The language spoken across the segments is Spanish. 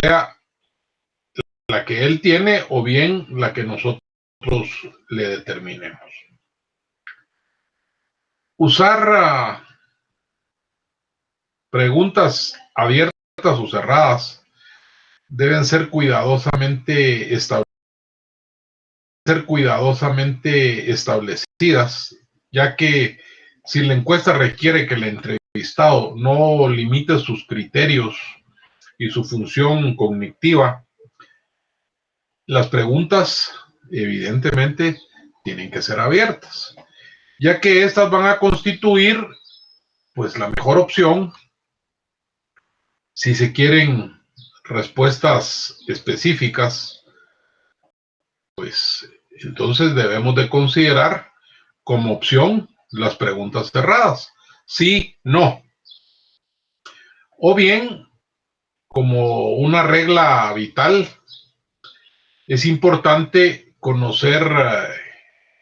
sea la que él tiene o bien la que nosotros le determinemos. Usar preguntas abiertas o cerradas deben ser cuidadosamente establecidas, ya que si la encuesta requiere que el entrevistado no limite sus criterios y su función cognitiva, las preguntas evidentemente tienen que ser abiertas, ya que estas van a constituir pues la mejor opción si se quieren respuestas específicas, pues entonces debemos de considerar como opción las preguntas cerradas, sí, no. O bien, como una regla vital, es importante conocer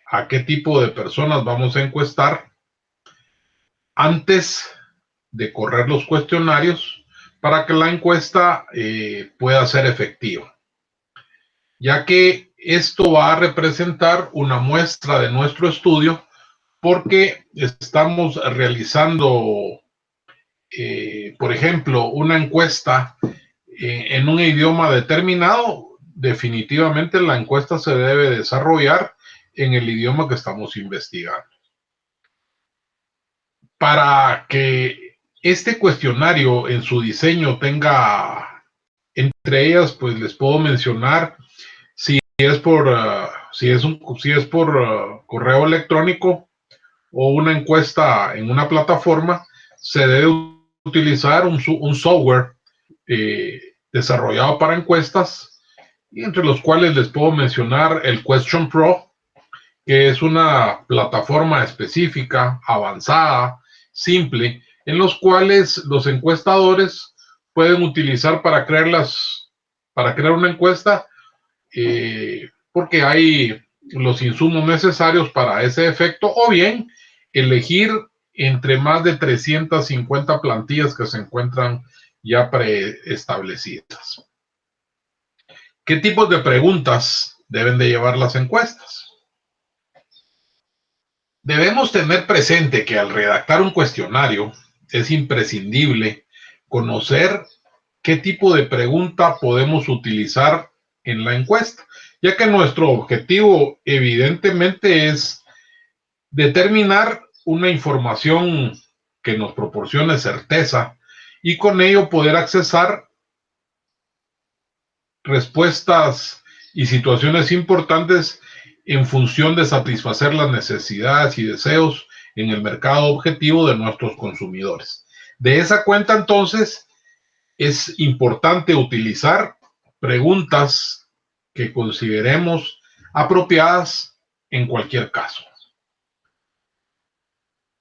a qué tipo de personas vamos a encuestar antes de correr los cuestionarios para que la encuesta pueda ser efectiva, ya que esto va a representar una muestra de nuestro estudio porque estamos realizando, por ejemplo, una encuesta en un idioma determinado. Definitivamente la encuesta se debe desarrollar en el idioma que estamos investigando. Para que este cuestionario en su diseño tenga, entre ellas, pues les puedo mencionar si es por correo electrónico o una encuesta en una plataforma, se debe utilizar un software desarrollado para encuestas, y entre los cuales les puedo mencionar el Question Pro, que es una plataforma específica, avanzada, simple, en los cuales los encuestadores pueden utilizar para crear una encuesta, porque hay los insumos necesarios para ese efecto, o bien elegir entre más de 350 plantillas que se encuentran ya preestablecidas. ¿Qué tipos de preguntas deben de llevar las encuestas? Debemos tener presente que al redactar un cuestionario es imprescindible conocer qué tipo de pregunta podemos utilizar en la encuesta, ya que nuestro objetivo evidentemente es determinar una información que nos proporcione certeza y con ello poder accesar respuestas y situaciones importantes en función de satisfacer las necesidades y deseos en el mercado objetivo de nuestros consumidores. De esa cuenta, entonces, es importante utilizar preguntas que consideremos apropiadas en cualquier caso.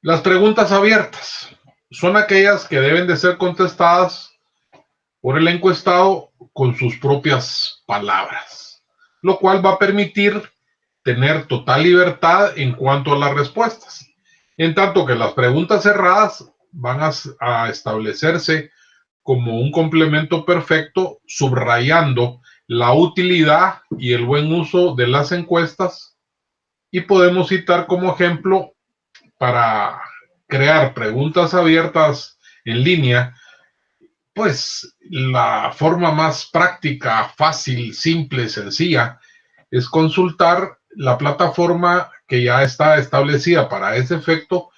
Las preguntas abiertas son aquellas que deben de ser contestadas por el encuestado con sus propias palabras, lo cual va a permitir tener total libertad en cuanto a las respuestas, en tanto que las preguntas cerradas van a establecerse como un complemento perfecto, subrayando la utilidad y el buen uso de las encuestas, y podemos citar como ejemplo para crear preguntas abiertas en línea, pues la forma más práctica, fácil, simple, sencilla, es consultar la plataforma que ya está establecida para ese efecto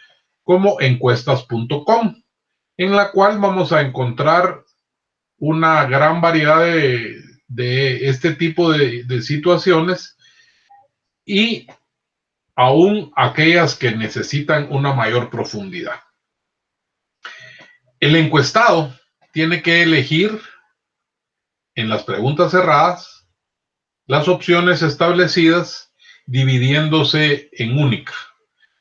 como encuestas.com, en la cual vamos a encontrar una gran variedad de este tipo de situaciones, y aún aquellas que necesitan una mayor profundidad. El encuestado tiene que elegir en las preguntas cerradas las opciones establecidas dividiéndose en única,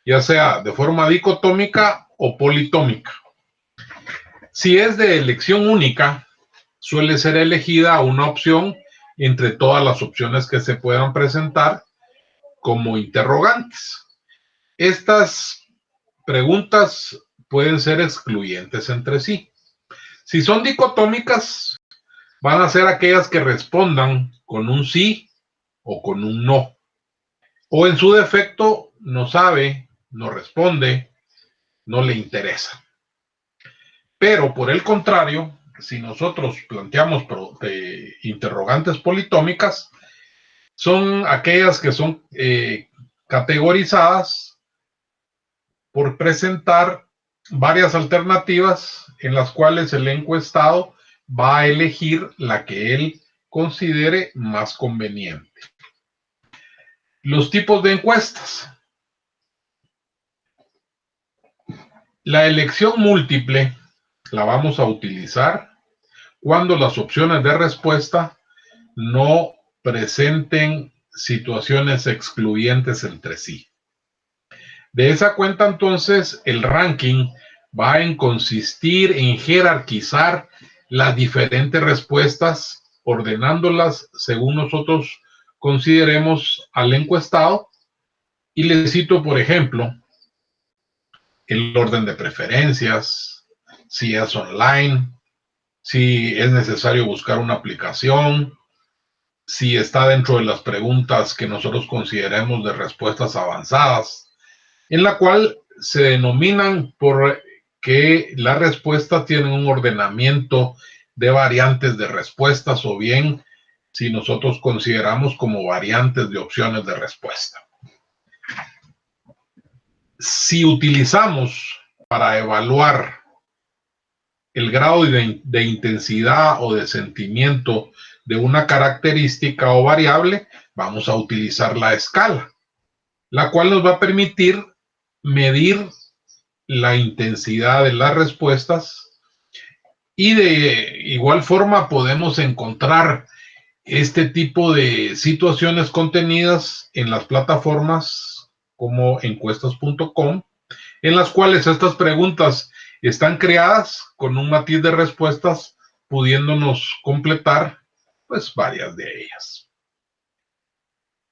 ya sea de forma dicotómica o politómica. Si es de elección única, suele ser elegida una opción entre todas las opciones que se puedan presentar como interrogantes. Estas preguntas pueden ser excluyentes entre sí. Si son dicotómicas, van a ser aquellas que respondan con un sí o con un no. O en su defecto, no sabe, no responde, no le interesa. Pero por el contrario, si nosotros planteamos interrogantes politómicas, son aquellas que son categorizadas por presentar varias alternativas en las cuales el encuestado va a elegir la que él considere más conveniente. Los tipos de encuestas. La elección múltiple la vamos a utilizar cuando las opciones de respuesta no presenten situaciones excluyentes entre sí. De esa cuenta, entonces, el ranking va a consistir en jerarquizar las diferentes respuestas, ordenándolas según nosotros consideremos al encuestado. Y les cito, por ejemplo, el orden de preferencias, si es online, si es necesario buscar una aplicación, si está dentro de las preguntas que nosotros consideremos de respuestas avanzadas, en la cual se denominan por que las respuestas tienen un ordenamiento de variantes de respuestas, o bien si nosotros consideramos como variantes de opciones de respuesta. Si utilizamos para evaluar el grado de intensidad o de sentimiento de una característica o variable, vamos a utilizar la escala, la cual nos va a permitir medir la intensidad de las respuestas, y de igual forma podemos encontrar este tipo de situaciones contenidas en las plataformas como encuestas.com, en las cuales estas preguntas están creadas con un matiz de respuestas, pudiéndonos completar pues varias de ellas.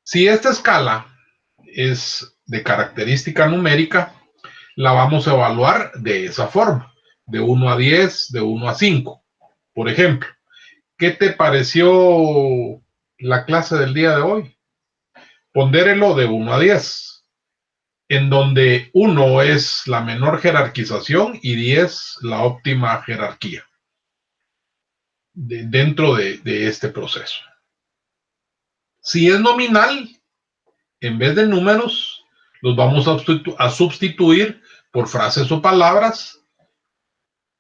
Si esta escala es de característica numérica, la vamos a evaluar de esa forma, de 1 a 10, de 1 a 5. Por ejemplo, ¿qué te pareció la clase del día de hoy? Pondérelo de 1 a 10, en donde 1 es la menor jerarquización y 10 la óptima jerarquía dentro de este proceso. Si es nominal, en vez de números, los vamos a sustituir por frases o palabras,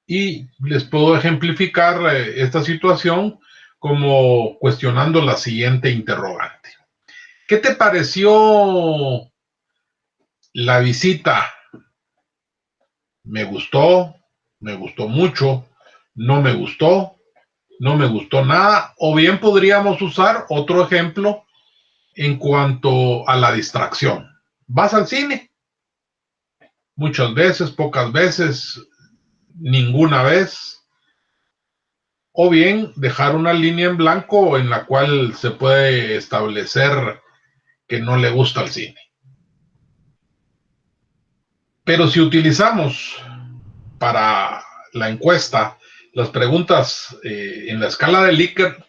y les puedo ejemplificar esta situación como cuestionando la siguiente interrogante. ¿Qué te pareció la visita? Me gustó mucho, no me gustó nada. O bien podríamos usar otro ejemplo en cuanto a la distracción. ¿Vas al cine? Muchas veces, pocas veces, ninguna vez. O bien dejar una línea en blanco en la cual se puede establecer que no le gusta el cine. Pero si utilizamos para la encuesta las preguntas en la escala de Likert,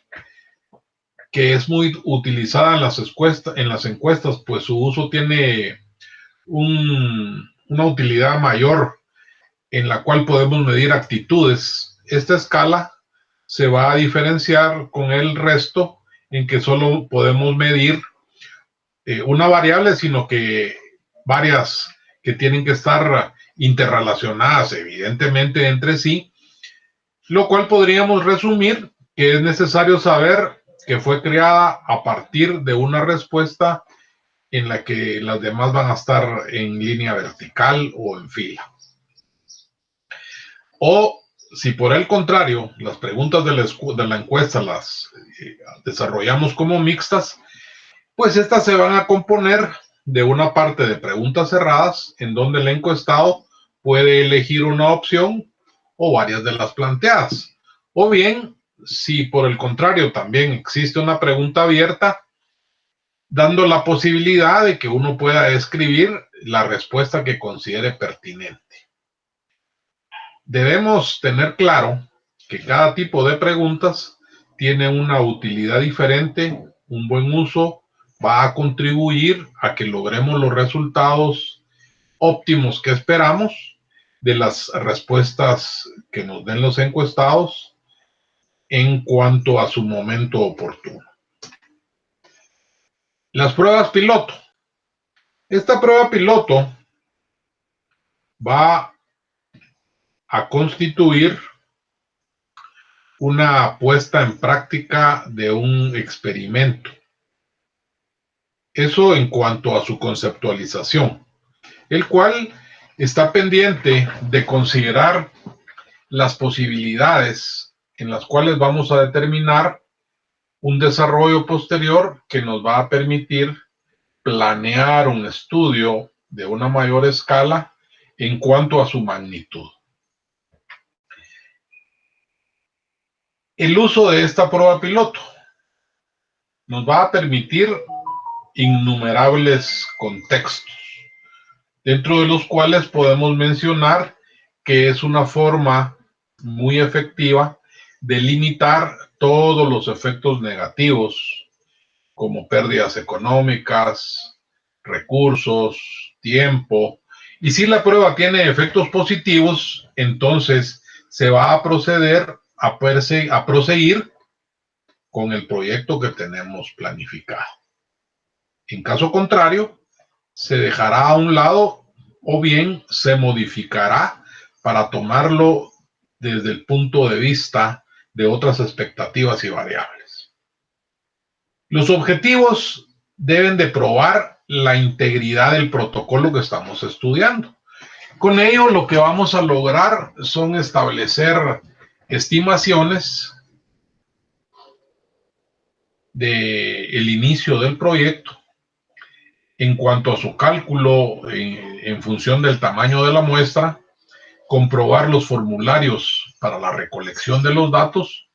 que es muy utilizada en las encuestas, pues su uso tiene una utilidad mayor, en la cual podemos medir actitudes. Esta escala se va a diferenciar con el resto en que solo podemos medir una variable, sino que varias que tienen que estar interrelacionadas evidentemente entre sí, lo cual podríamos resumir que es necesario saber que fue creada a partir de una respuesta en la que las demás van a estar en línea vertical o en fila. O si por el contrario las preguntas de la encuesta las desarrollamos como mixtas, pues estas se van a componer de una parte de preguntas cerradas, en donde el encuestado puede elegir una opción o varias de las planteadas. O bien, si por el contrario también existe una pregunta abierta, dando la posibilidad de que uno pueda escribir la respuesta que considere pertinente. Debemos tener claro que cada tipo de preguntas tiene una utilidad diferente, un buen uso, va a contribuir a que logremos los resultados óptimos que esperamos de las respuestas que nos den los encuestados en cuanto a su momento oportuno. Las pruebas piloto. Esta prueba piloto va a constituir una puesta en práctica de un experimento. Eso en cuanto a su conceptualización, el cual está pendiente de considerar las posibilidades en las cuales vamos a determinar un desarrollo posterior que nos va a permitir planear un estudio de una mayor escala en cuanto a su magnitud. El uso de esta prueba piloto nos va a permitir innumerables contextos, dentro de los cuales podemos mencionar que es una forma muy efectiva de limitar todos los efectos negativos, como pérdidas económicas, recursos, tiempo. Y si la prueba tiene efectos positivos, entonces se va a proceder a proseguir con el proyecto que tenemos planificado. En caso contrario, se dejará a un lado o bien se modificará para tomarlo desde el punto de vista de otras expectativas y variables. Los objetivos deben de probar la integridad del protocolo que estamos estudiando. Con ello, lo que vamos a lograr son establecer estimaciones del inicio del proyecto en cuanto a su cálculo en función del tamaño de la muestra, comprobar los formularios para la recolección de los datos,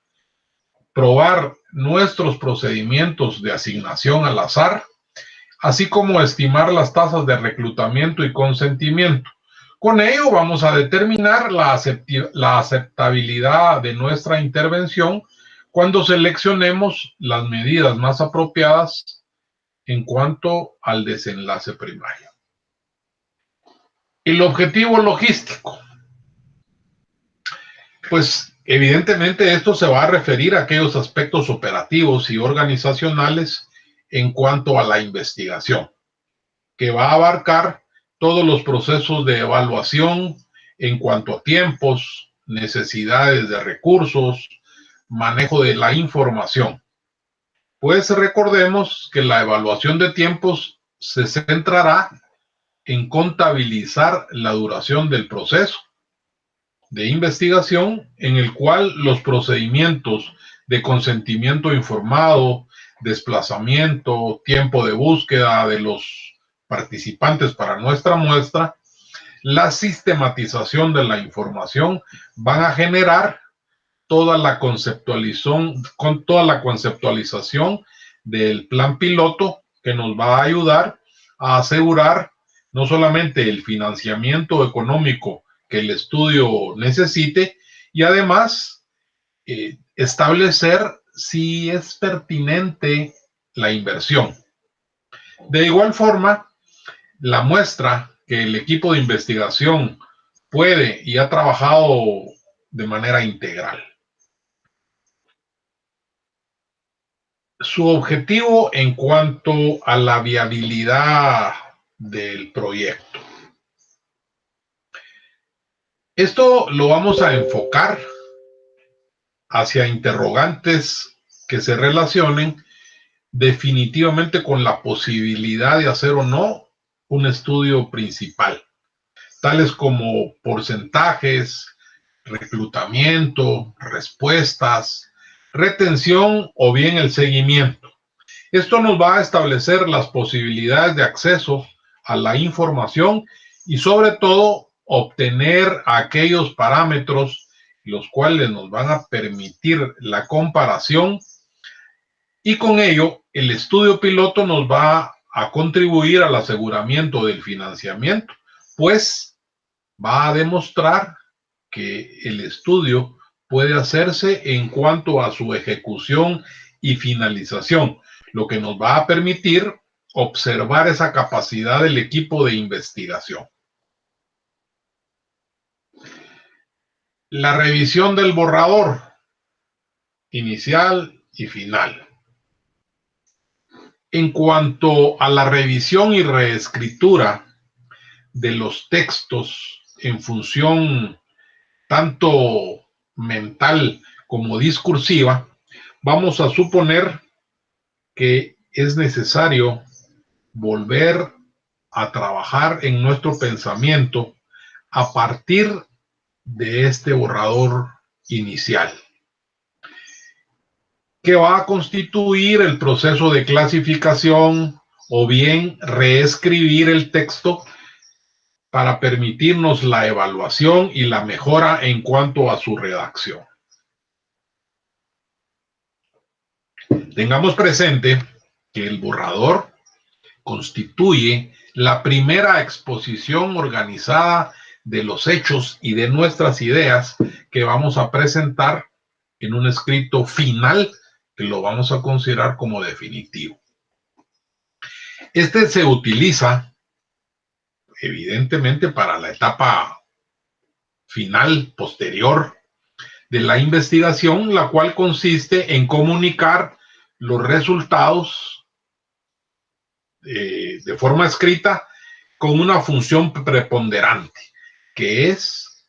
probar nuestros procedimientos de asignación al azar, así como estimar las tasas de reclutamiento y consentimiento. Con ello vamos a determinar la aceptabilidad de nuestra intervención cuando seleccionemos las medidas más apropiadas en cuanto al desenlace primario. El objetivo logístico. Pues evidentemente esto se va a referir a aquellos aspectos operativos y organizacionales en cuanto a la investigación, que va a abarcar todos los procesos de evaluación en cuanto a tiempos, necesidades de recursos, manejo de la información. Pues recordemos que la evaluación de tiempos se centrará en contabilizar la duración del proceso de investigación en el cual los procedimientos de consentimiento informado, desplazamiento, tiempo de búsqueda de los participantes para nuestra muestra, la sistematización de la información van a generar toda la conceptualización del plan piloto que nos va a ayudar a asegurar no solamente el financiamiento económico que el estudio necesite y además establecer si es pertinente la inversión. De igual forma, la muestra que el equipo de investigación puede y ha trabajado de manera integral. Su objetivo en cuanto a la viabilidad del proyecto. Esto lo vamos a enfocar hacia interrogantes que se relacionen definitivamente con la posibilidad de hacer o no un estudio principal, tales como porcentajes, reclutamiento, respuestas, retención o bien el seguimiento. Esto nos va a establecer las posibilidades de acceso a la información y sobre todo obtener aquellos parámetros los cuales nos van a permitir la comparación y con ello el estudio piloto nos va a contribuir al aseguramiento del financiamiento, pues va a demostrar que el estudio puede hacerse en cuanto a su ejecución y finalización, lo que nos va a permitir observar esa capacidad del equipo de investigación. La revisión del borrador inicial y final. En cuanto a la revisión y reescritura de los textos en función tanto mental como discursiva, vamos a suponer que es necesario volver a trabajar en nuestro pensamiento a partir de este borrador inicial, que va a constituir el proceso de clasificación o bien reescribir el texto para permitirnos la evaluación y la mejora en cuanto a su redacción. Tengamos presente que el borrador constituye la primera exposición organizada de los hechos y de nuestras ideas que vamos a presentar en un escrito final que lo vamos a considerar como definitivo. Este se utiliza evidentemente para la etapa final, posterior de la investigación, la cual consiste en comunicar los resultados de forma escrita con una función preponderante, que es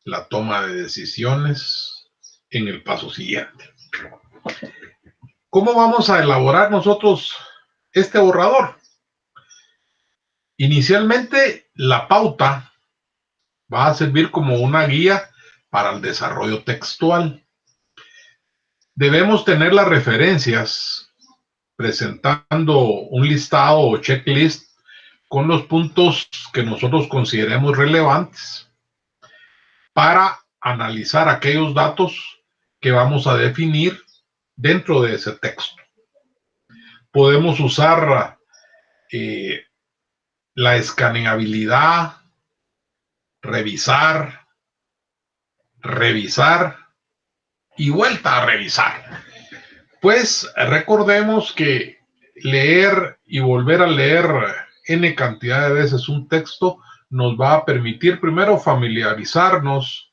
la toma de decisiones en el paso siguiente. ¿Cómo vamos a elaborar nosotros este borrador? Inicialmente, la pauta va a servir como una guía para el desarrollo textual. Debemos tener las referencias presentando un listado o checklist con los puntos que nosotros consideremos relevantes para analizar aquellos datos que vamos a definir dentro de ese texto. Podemos usar la escaneabilidad, revisar y vuelta a revisar. Pues recordemos que leer y volver a leer n cantidad de veces un texto nos va a permitir primero familiarizarnos,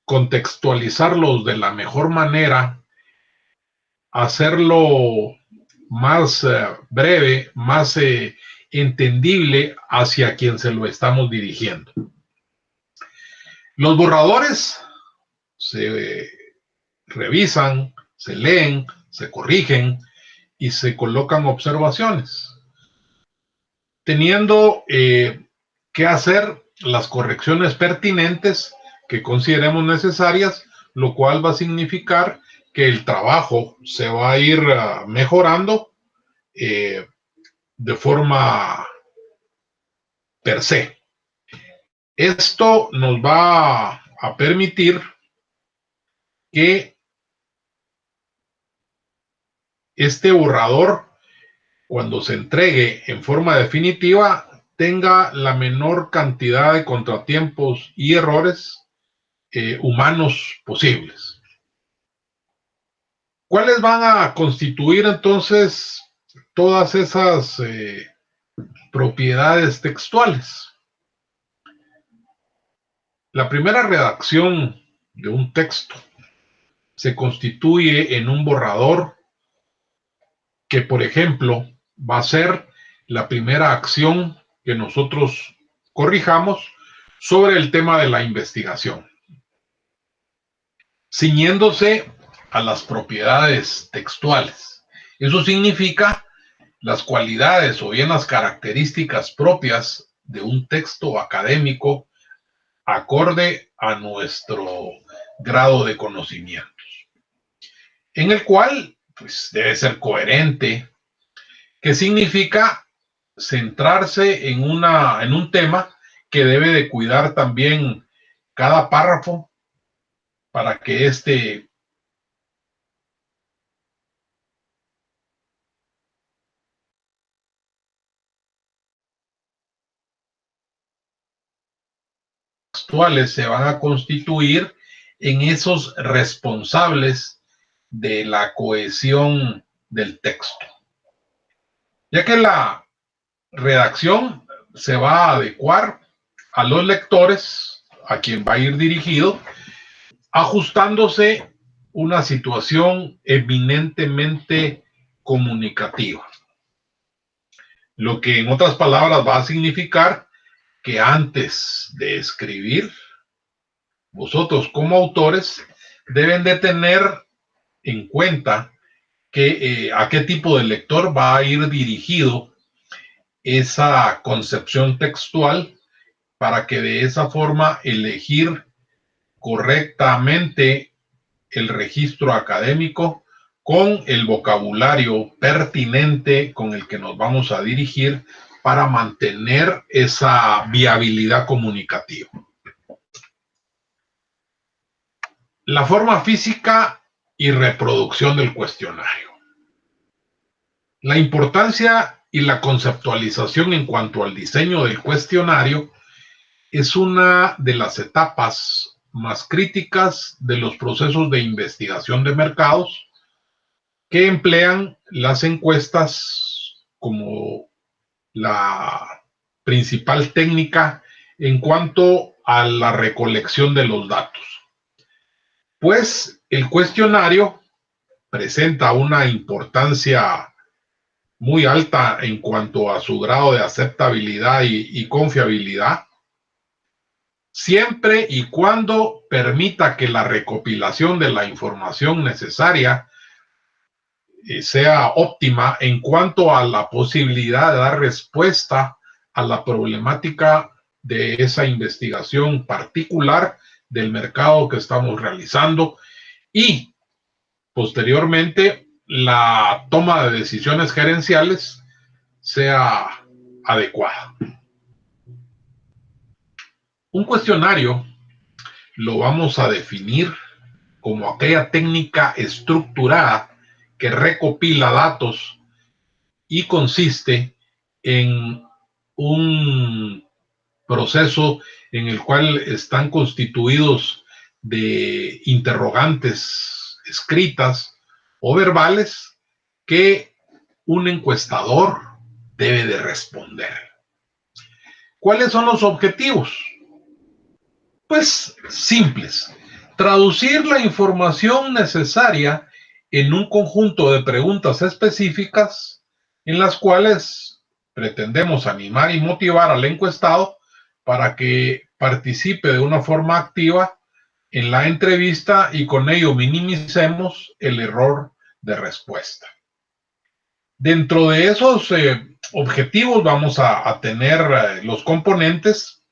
contextualizarlos de la mejor manera, hacerlo más breve, más entendible hacia quien se lo estamos dirigiendo. Los borradores se revisan, se leen, se corrigen y se colocan observaciones, teniendo que hacer las correcciones pertinentes que consideremos necesarias, lo cual va a significar que el trabajo se va a ir mejorando de forma per se. Esto nos va a permitir que este borrador, cuando se entregue en forma definitiva, tenga la menor cantidad de contratiempos y errores humanos posibles. ¿Cuáles van a constituir entonces todas esas propiedades textuales? La primera redacción de un texto se constituye en un borrador que, por ejemplo, va a ser la primera acción que nosotros corrijamos sobre el tema de la investigación, ciñéndose a las propiedades textuales. Eso significa las cualidades o bien las características propias de un texto académico acorde a nuestro grado de conocimientos, en el cual pues, debe ser coherente, que significa centrarse en un tema que debe de cuidar también cada párrafo para que este textuales se van a constituir en esos responsables de la cohesión del texto, ya que la redacción se va a adecuar a los lectores, a quien va a ir dirigido, ajustándose una situación eminentemente comunicativa. Lo que en otras palabras va a significar que antes de escribir, vosotros como autores deben de tener en cuenta que, a qué tipo de lector va a ir dirigido esa concepción textual, para que de esa forma elegir correctamente el registro académico con el vocabulario pertinente con el que nos vamos a dirigir para mantener esa viabilidad comunicativa. La forma física y reproducción del cuestionario. La importancia y la conceptualización en cuanto al diseño del cuestionario es una de las etapas más críticas de los procesos de investigación de mercados que emplean las encuestas como la principal técnica en cuanto a la recolección de los datos. Pues el cuestionario presenta una importancia muy alta en cuanto a su grado de aceptabilidad y confiabilidad, siempre y cuando permita que la recopilación de la información necesaria sea óptima en cuanto a la posibilidad de dar respuesta a la problemática de esa investigación particular del mercado que estamos realizando, y posteriormente la toma de decisiones gerenciales sea adecuada. Un cuestionario lo vamos a definir como aquella técnica estructurada que recopila datos y consiste en un proceso en el cual están constituidos de interrogantes escritas o verbales que un encuestador debe de responder. ¿Cuáles son los objetivos? Pues simples: traducir la información necesaria en un conjunto de preguntas específicas en las cuales pretendemos animar y motivar al encuestado para que participe de una forma activa en la entrevista y con ello minimicemos el error de respuesta. Dentro de esos objetivos vamos a tener los componentes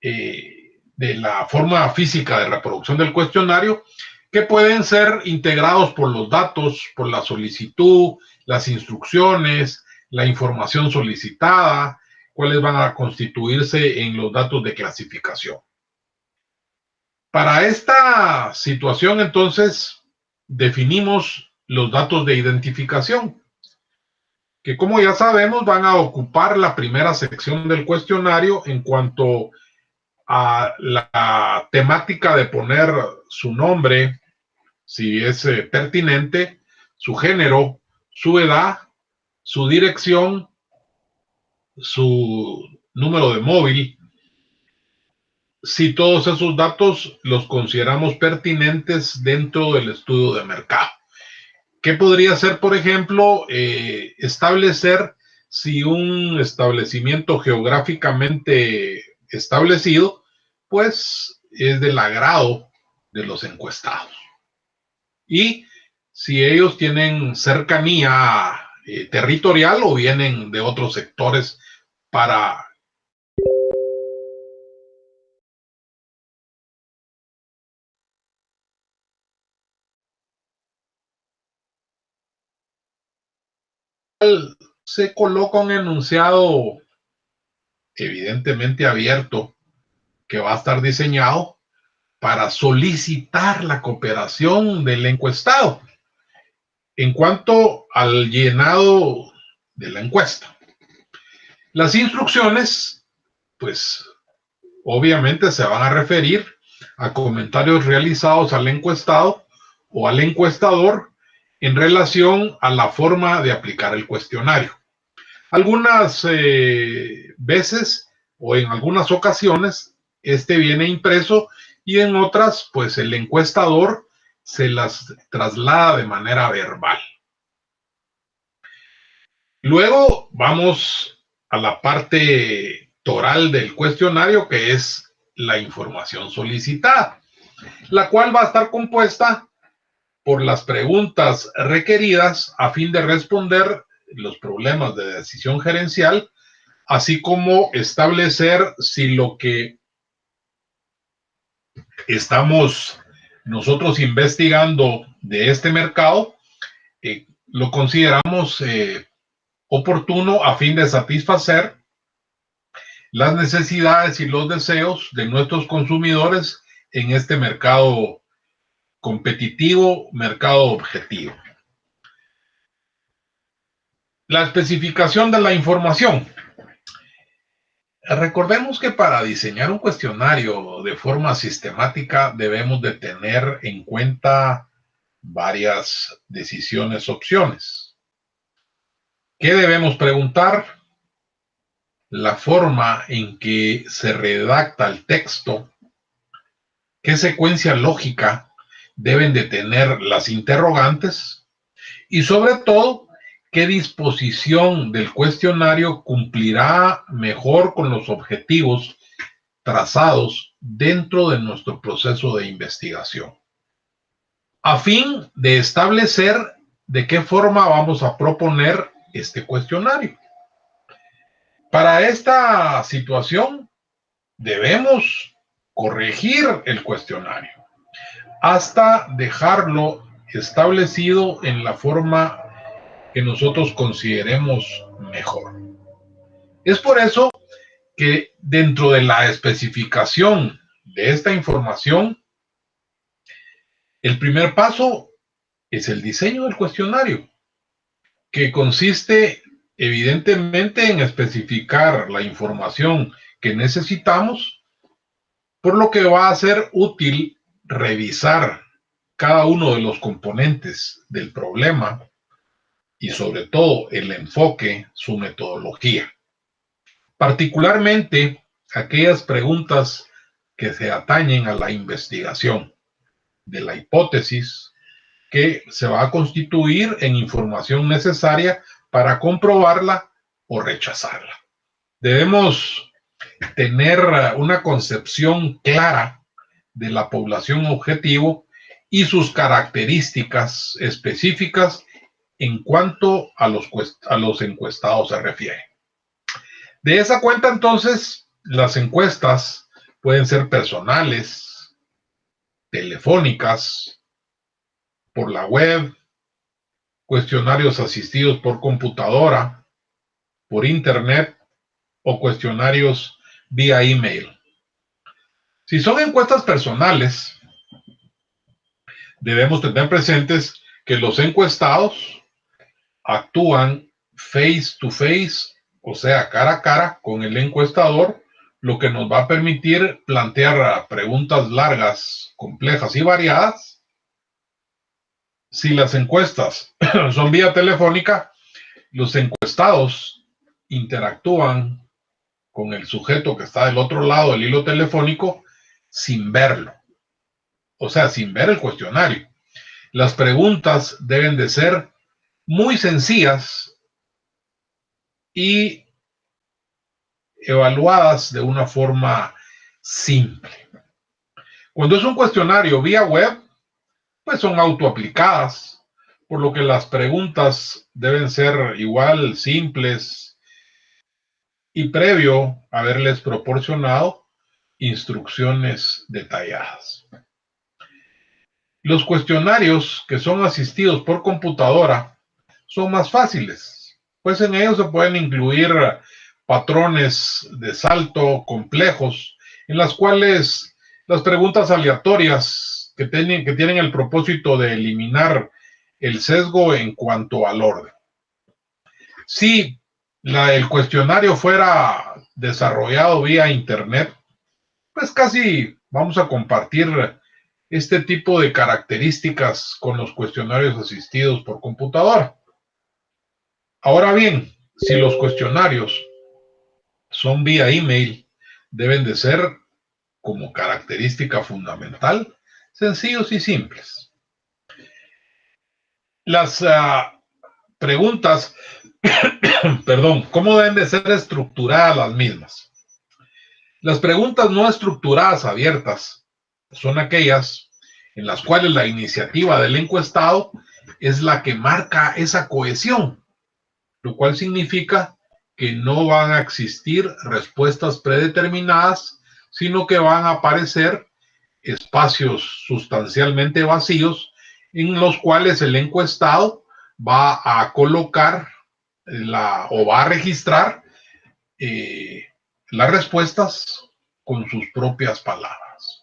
de la forma física de reproducción del cuestionario, que pueden ser integrados por los datos, por la solicitud, las instrucciones, la información solicitada, cuáles van a constituirse en los datos de clasificación. Para esta situación, entonces, definimos los datos de identificación, que, como ya sabemos, van a ocupar la primera sección del cuestionario en cuanto a la temática de poner su nombre, si es pertinente, su género, su edad, su dirección, su número de móvil, si todos esos datos los consideramos pertinentes dentro del estudio de mercado. ¿Qué podría ser, por ejemplo, establecer si un establecimiento geográficamente establecido, pues, es del agrado de los encuestados? Y si ellos tienen cercanía territorial o vienen de otros sectores para se coloca un enunciado evidentemente abierto que va a estar diseñado para solicitar la cooperación del encuestado en cuanto al llenado de la encuesta. Las instrucciones, pues, obviamente se van a referir a comentarios realizados al encuestado o al encuestador en relación a la forma de aplicar el cuestionario. Algunas veces o en algunas ocasiones este viene impreso y en otras pues el encuestador se las traslada de manera verbal. Luego vamos a la parte toral del cuestionario, que es la información solicitada, la cual va a estar compuesta por las preguntas requeridas a fin de responder los problemas de decisión gerencial, así como establecer si lo que estamos nosotros investigando de este mercado lo consideramos oportuno a fin de satisfacer las necesidades y los deseos de nuestros consumidores en este mercado competitivo, mercado objetivo. La especificación de la información. Recordemos que para diseñar un cuestionario de forma sistemática debemos de tener en cuenta varias decisiones, opciones. ¿Qué debemos preguntar? La forma en que se redacta el texto, qué secuencia lógica deben de tener las interrogantes y sobre todo, qué disposición del cuestionario cumplirá mejor con los objetivos trazados dentro de nuestro proceso de investigación, a fin de establecer de qué forma vamos a proponer este cuestionario. Para esta situación debemos corregir el cuestionario hasta dejarlo establecido en la forma que nosotros consideremos mejor. Es por eso que dentro de la especificación de esta información, el primer paso es el diseño del cuestionario, que consiste evidentemente en especificar la información que necesitamos, por lo que va a ser útil revisar cada uno de los componentes del problema y sobre todo el enfoque, su metodología. Particularmente aquellas preguntas que se atañen a la investigación de la hipótesis que se va a constituir en información necesaria para comprobarla o rechazarla. Debemos tener una concepción clara de la población objetivo y sus características específicas en cuanto a los encuestados se refiere. De esa cuenta, entonces, las encuestas pueden ser personales, telefónicas, por la web, cuestionarios asistidos por computadora, por internet o cuestionarios vía email. Si son encuestas personales, debemos tener presentes que los encuestados actúan face to face, o sea, cara a cara con el encuestador, lo que nos va a permitir plantear preguntas largas, complejas y variadas. Si las encuestas son vía telefónica, los encuestados interactúan con el sujeto que está del otro lado del hilo telefónico sin verlo, o sea, sin ver el cuestionario. Las preguntas deben de ser muy sencillas y evaluadas de una forma simple. Cuando es un cuestionario vía web, pues son autoaplicadas, por lo que las preguntas deben ser igual simples y previo haberles proporcionado instrucciones detalladas. Los cuestionarios que son asistidos por computadora son más fáciles, pues en ellos se pueden incluir patrones de salto complejos, en las cuales las preguntas aleatorias que tienen el propósito de eliminar el sesgo en cuanto al orden. Si el cuestionario fuera desarrollado vía internet, pues casi vamos a compartir este tipo de características con los cuestionarios asistidos por computadora. Ahora bien, si los cuestionarios son vía email, deben de ser como característica fundamental, sencillos y simples. Las preguntas, perdón, ¿cómo deben de ser estructuradas las mismas? Las preguntas no estructuradas abiertas son aquellas en las cuales la iniciativa del encuestado es la que marca esa cohesión, lo cual significa que no van a existir respuestas predeterminadas, sino que van a aparecer espacios sustancialmente vacíos en los cuales el encuestado va a colocar o va a registrar las respuestas con sus propias palabras.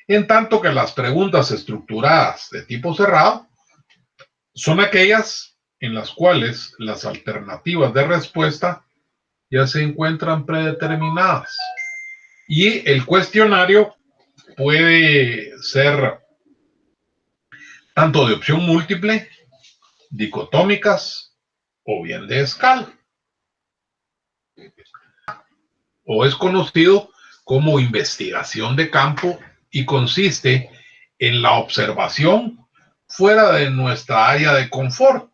En tanto que las preguntas estructuradas de tipo cerrado son aquellas en las cuales las alternativas de respuesta ya se encuentran predeterminadas y el cuestionario puede ser tanto de opción múltiple, dicotómicas o bien de escala. O es conocido como investigación de campo y consiste en la observación fuera de nuestra área de confort,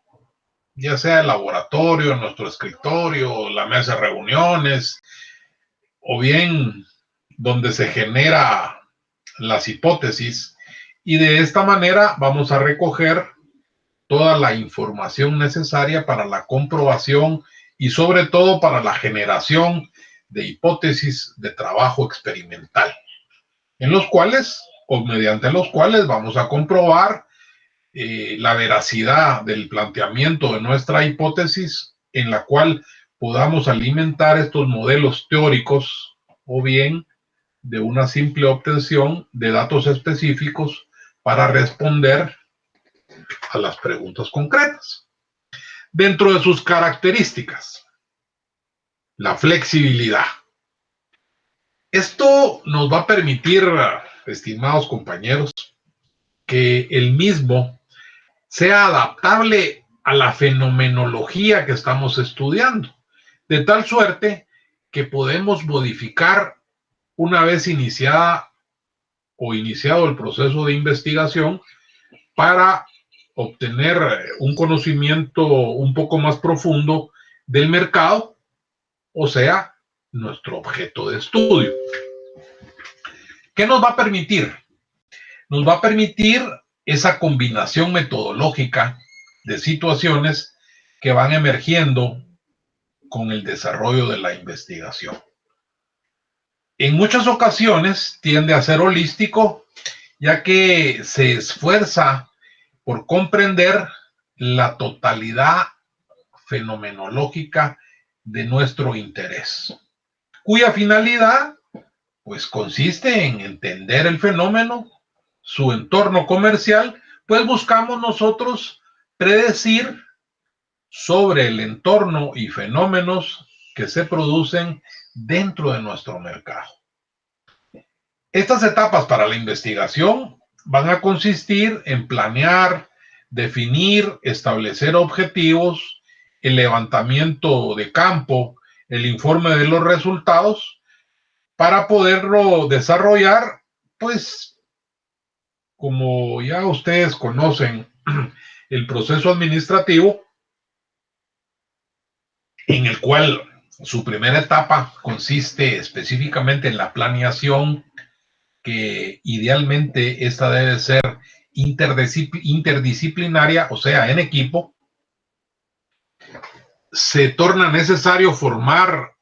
ya sea el laboratorio, nuestro escritorio, la mesa de reuniones, o bien donde se genera las hipótesis, y de esta manera vamos a recoger toda la información necesaria para la comprobación y sobre todo para la generación de hipótesis de trabajo experimental, en los cuales o mediante los cuales vamos a comprobar la veracidad del planteamiento de nuestra hipótesis, en la cual podamos alimentar estos modelos teóricos o bien de una simple obtención de datos específicos para responder a las preguntas concretas. Dentro de sus características, la flexibilidad. Esto nos va a permitir, estimados compañeros, que el mismo sea adaptable a la fenomenología que estamos estudiando, de tal suerte que podemos modificar una vez iniciado el proceso de investigación para obtener un conocimiento un poco más profundo del mercado, o sea, nuestro objeto de estudio. ¿Qué nos va a permitir? Nos va a permitir esa combinación metodológica de situaciones que van emergiendo con el desarrollo de la investigación. En muchas ocasiones tiende a ser holístico, ya que se esfuerza por comprender la totalidad fenomenológica de nuestro interés, cuya finalidad pues consiste en entender el fenómeno, su entorno comercial, pues buscamos nosotros predecir sobre el entorno y fenómenos que se producen dentro de nuestro mercado. Estas etapas para la investigación van a consistir en planear, definir, establecer objetivos, el levantamiento de campo, el informe de los resultados, para poderlo desarrollar, pues, como ya ustedes conocen, el proceso administrativo, en el cual su primera etapa consiste específicamente en la planeación, que idealmente esta debe ser interdisciplinaria, o sea, en equipo. Se torna necesario formar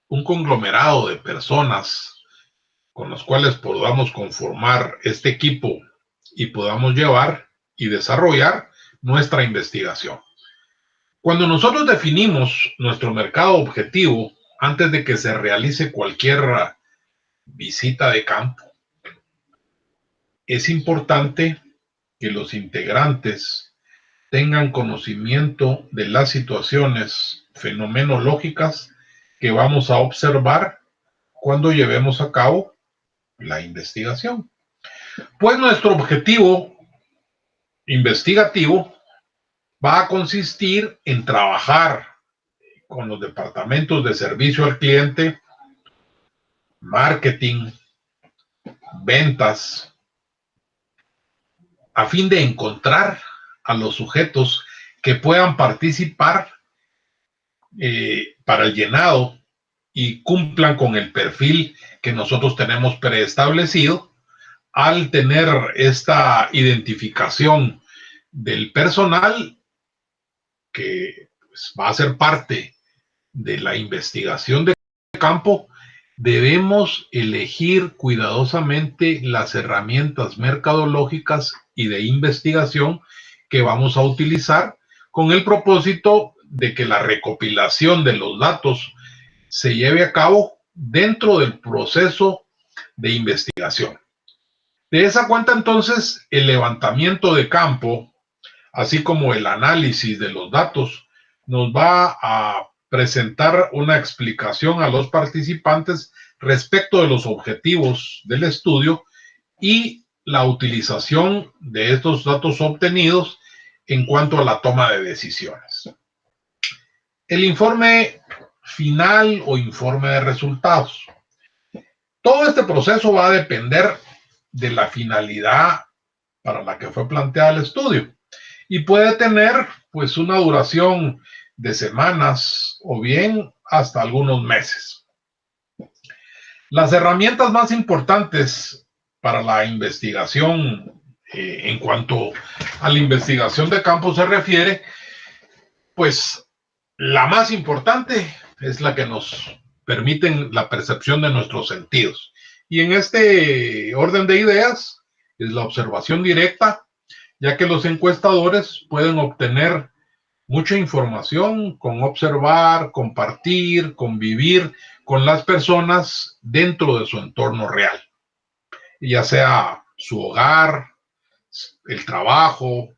un conglomerado de personas con los cuales podamos conformar este equipo y podamos llevar y desarrollar nuestra investigación. Cuando nosotros definimos nuestro mercado objetivo, antes de que se realice cualquier visita de campo, es importante que los integrantes tengan conocimiento de las situaciones fenomenológicas que vamos a observar cuando llevemos a cabo la investigación. Pues nuestro objetivo investigativo va a consistir en trabajar con los departamentos de servicio al cliente, marketing, ventas, a fin de encontrar a los sujetos que puedan participar para el llenado y cumplan con el perfil que nosotros tenemos preestablecido. Al tener esta identificación del personal que pues, va a ser parte de la investigación de campo, debemos elegir cuidadosamente las herramientas mercadológicas y de investigación que vamos a utilizar con el propósito de que la recopilación de los datos se lleve a cabo dentro del proceso de investigación. De esa cuenta, entonces, el levantamiento de campo, así como el análisis de los datos, nos va a presentar una explicación a los participantes respecto de los objetivos del estudio y la utilización de estos datos obtenidos en cuanto a la toma de decisiones. El informe final o informe de resultados. Todo este proceso va a depender de la finalidad para la que fue planteada el estudio y puede tener pues una duración de semanas o bien hasta algunos meses. Las herramientas más importantes para la investigación en cuanto a la investigación de campo se refiere, pues la más importante es la que nos permiten la percepción de nuestros sentidos. Y en este orden de ideas es la observación directa, ya que los encuestadores pueden obtener mucha información con observar, compartir, convivir con las personas dentro de su entorno real, ya sea su hogar, el trabajo,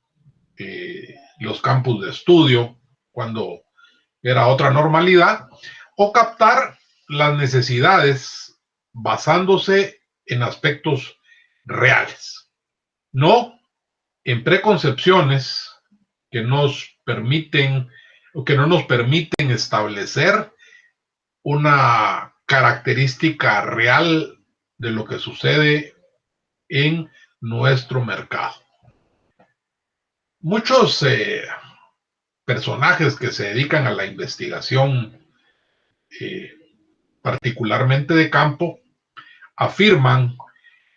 los campus de estudio, cuando era otra normalidad, o captar las necesidades basándose en aspectos reales, no en preconcepciones que nos permiten o que no nos permiten establecer una característica real de lo que sucede en nuestro mercado. Muchos personajes que se dedican a la investigación, particularmente de campo, afirman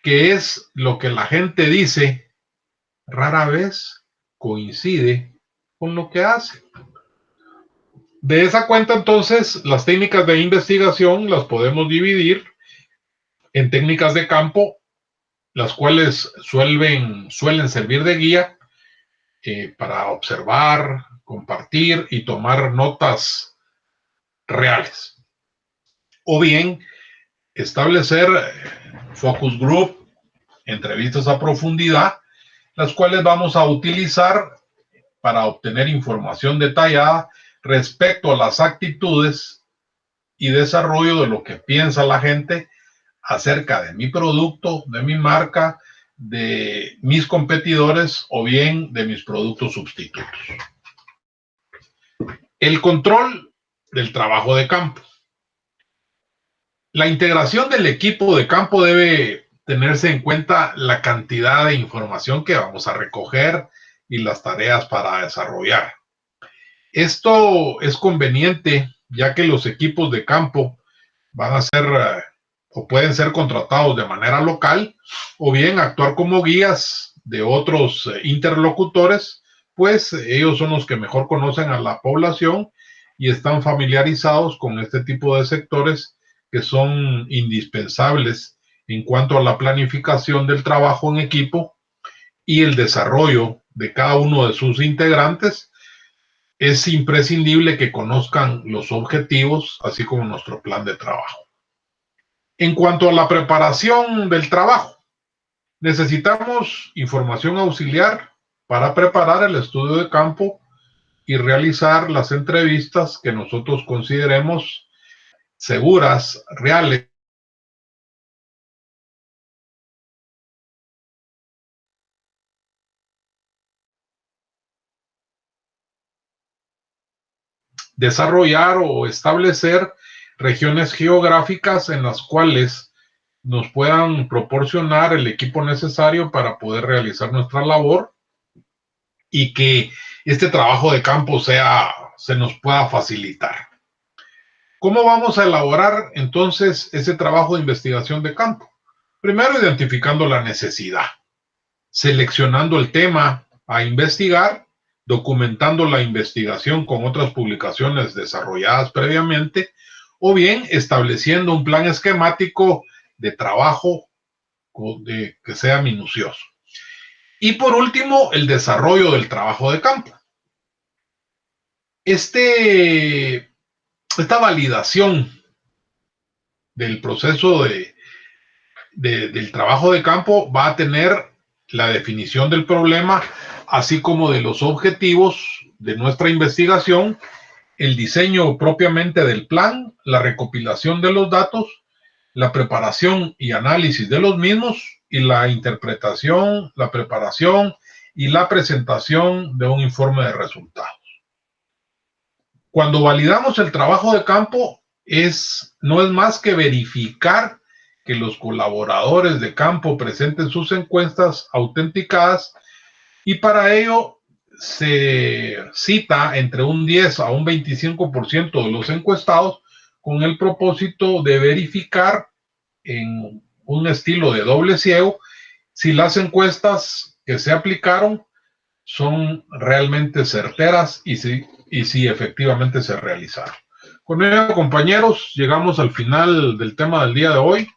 que es lo que la gente dice, rara vez coincide con lo que hace. De esa cuenta, entonces, las técnicas de investigación las podemos dividir en técnicas de campo, las cuales suelen servir de guía para observar, compartir y tomar notas reales. O bien, establecer focus group, entrevistas a profundidad, las cuales vamos a utilizar para obtener información detallada respecto a las actitudes y desarrollo de lo que piensa la gente acerca de mi producto, de mi marca, de mis competidores o bien de mis productos sustitutos. El control del trabajo de campo. La integración del equipo de campo debe tenerse en cuenta la cantidad de información que vamos a recoger y las tareas para desarrollar. Esto es conveniente ya que los equipos de campo van a ser o pueden ser contratados de manera local o bien actuar como guías de otros interlocutores, pues ellos son los que mejor conocen a la población y están familiarizados con este tipo de sectores que son indispensables en cuanto a la planificación del trabajo en equipo y el desarrollo de cada uno de sus integrantes. Es imprescindible que conozcan los objetivos, así como nuestro plan de trabajo. En cuanto a la preparación del trabajo, necesitamos información auxiliar para preparar el estudio de campo y realizar las entrevistas que nosotros consideremos seguras, reales desarrollar o establecer regiones geográficas en las cuales nos puedan proporcionar el equipo necesario para poder realizar nuestra labor y que este trabajo de campo se nos pueda facilitar. ¿Cómo vamos a elaborar entonces ese trabajo de investigación de campo? Primero, identificando la necesidad, seleccionando el tema a investigar, documentando la investigación con otras publicaciones desarrolladas previamente, o bien estableciendo un plan esquemático de trabajo que sea minucioso. Y por último, el desarrollo del trabajo de campo. Esta validación del proceso del trabajo de campo va a tener la definición del problema, así como de los objetivos de nuestra investigación, el diseño propiamente del plan, la recopilación de los datos, la preparación y análisis de los mismos y la interpretación, la preparación y la presentación de un informe de resultados. Cuando validamos el trabajo de campo, no es más que verificar que los colaboradores de campo presenten sus encuestas autenticadas, y para ello se cita entre un 10 a un 25% de los encuestados con el propósito de verificar en un estilo de doble ciego si las encuestas que se aplicaron son realmente certeras y si efectivamente se realizaron. Con ello, compañeros, llegamos al final del tema del día de hoy,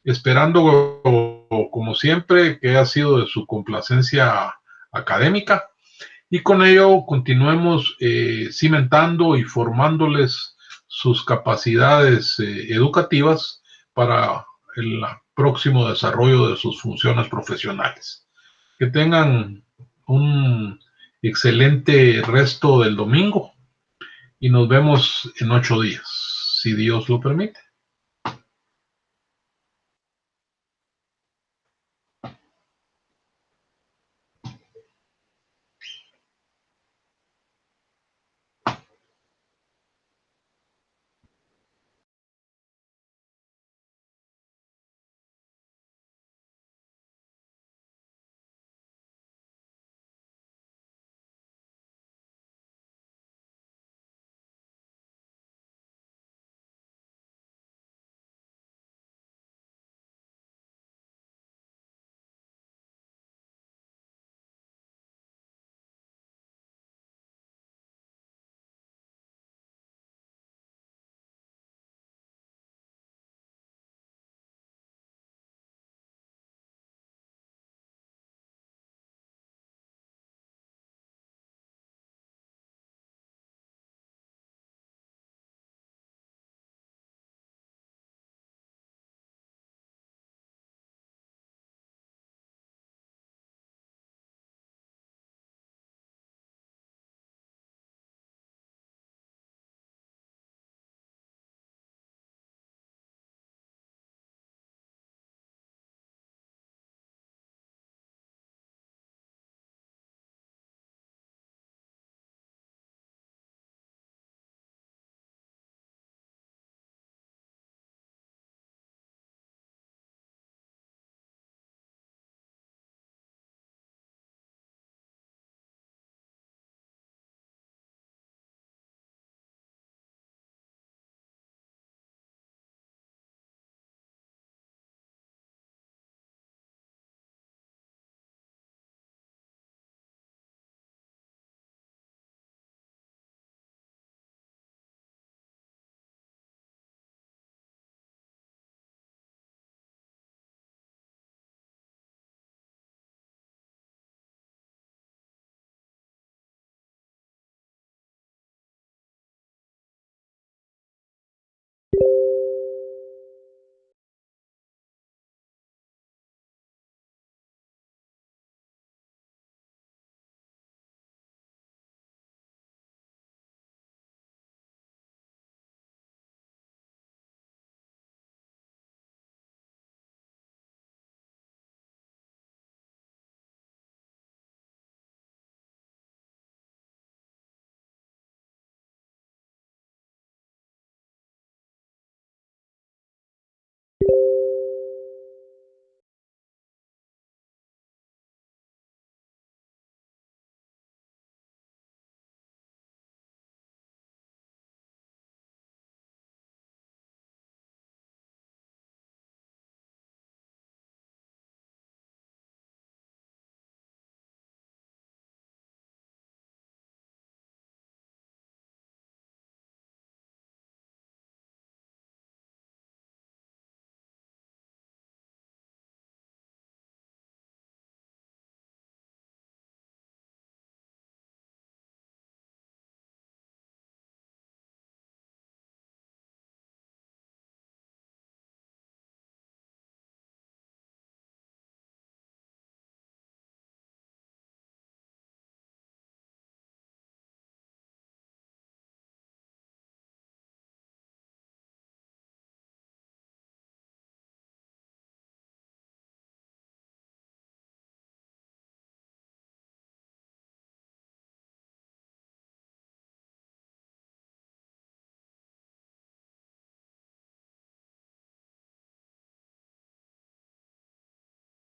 esperando, como siempre, que haya sido de su complacencia académica, y con ello continuemos cimentando y formándoles sus capacidades educativas para el próximo desarrollo de sus funciones profesionales. Que tengan un excelente resto del domingo y nos vemos en 8 días, si Dios lo permite.